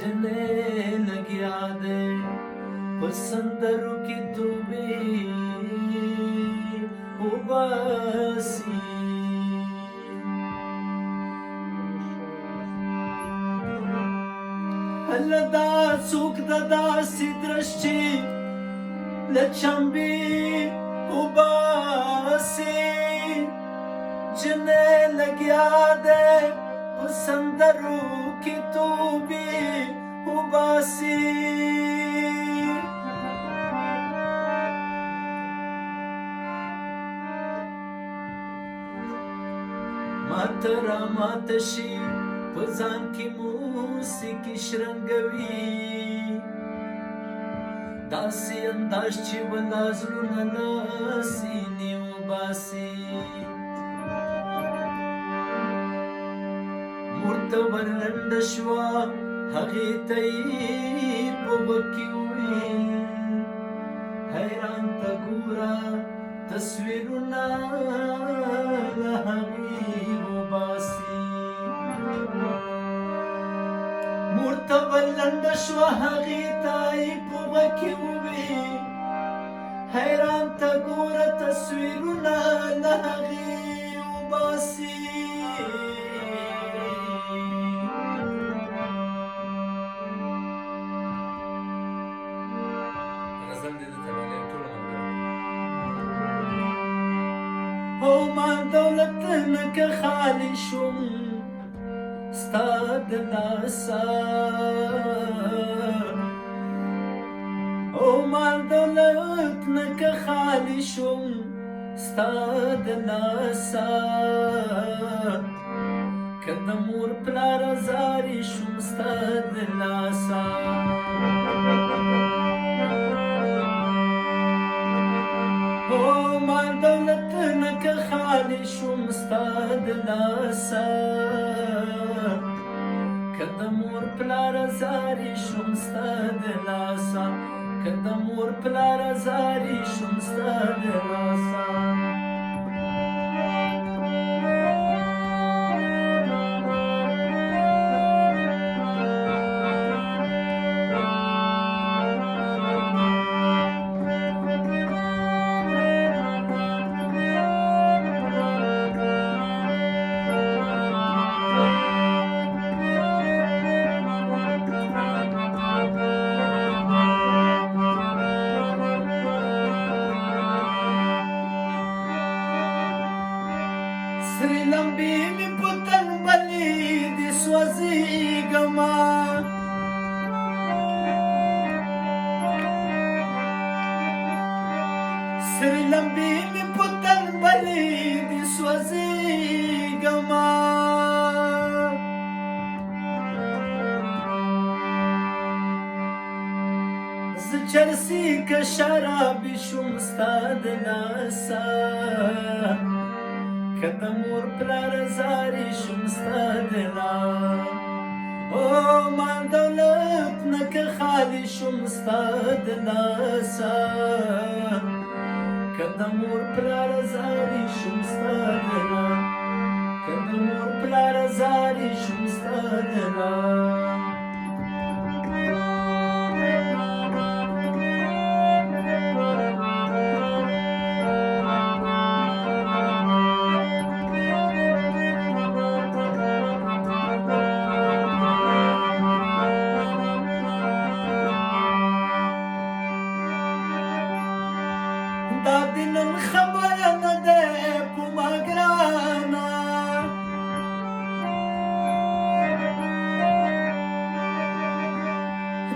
जने लग्या दे पसंदरू की तू भी उबासी लदा सुख ददा सी दृष्टि लचंबी उबासी जने लग्या दे पसंदरू की तू भी उबासी मातरा मातशी पजान की मूसिकी श्रंगवी दासी अंदाज ची वलाजलू नलासी निवबासी मूर्तवर लंडशवा हगी तई पुबकिवी हैरान तगूरा तस्वीरुना हगी उबासी मूर्तवर लंडशवा हगी तई पुबकिवी हैरान तगूरा तस्वीरुना हगी उबासी او ما دولتنك خالي شم استاد ناسا او ما دولتنك خالي شم استاد ناسا كدمور بلا رزاري شم استاد ناسا او ما دولتنك خالي شم استاد لاسا كدمور بلا رزاري شم استاد لاسا كدمور بلا رزاري شم استاد لاسا سری لمبی می پتن بلی دی سوزی گما سری لمبی می پتن بلی دی سوزی گما زچرسی که شرابی شم استاد ناسا كدمور بلا رزاري شمستادنا او ما دولتنك خالي شمستادنا سا كدمور بلا رزاري شمستادنا كدمور بلا رزاري شمستادنا دادن خبر نده پما گرانا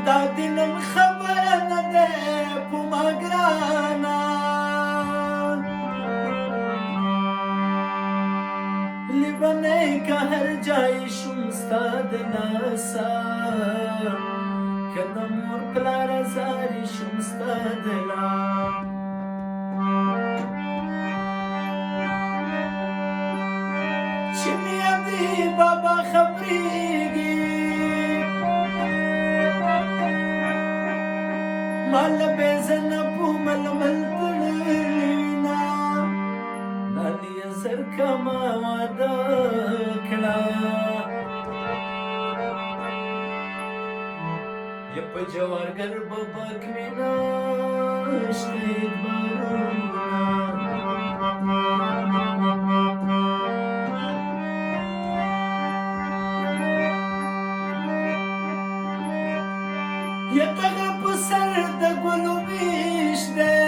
دادن خبر نده پما گرانا لیبنے کا ہر جائی شمستاد ناسا کدمور پلا رزاری شمستاد لا چمیادی بابا خبریگی مال بیزن پو مل ملتلینا نالی زرکما وادکلا یا په جوارګر ببک مې نشته ادبارونه یا دغه په سر د ګلو بیش دی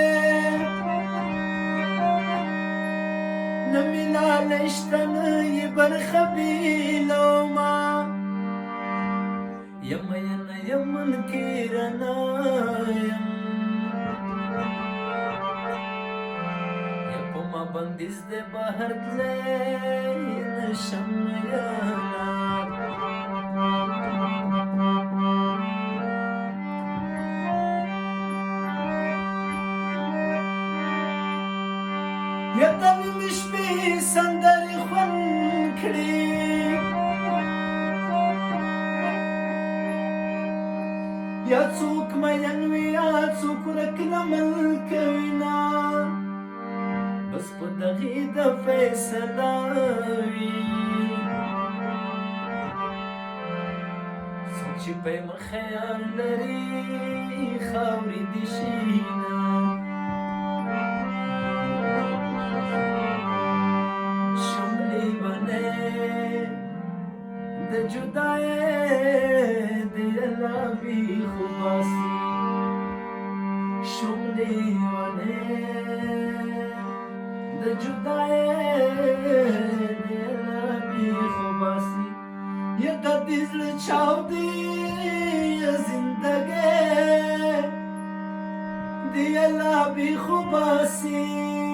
نه مې لاله شته نه یې برخه بیلومه یم مینه یم منکره نه یم یا په ما بندیز دی بهر تللی نشم میانه یا تمې مې شپې سندرې خوند کړي یا څوک مین وي یا څوک ورک لمن کوینه بس په دغې د فیصله وي څوک چې په یې خیال لري خاورې دې شینه د جدای دلا بی خوباسی شم لیوانه د جدای دلا بی خوباسی یا د دل چاودی زندگی دلا بی خوباسی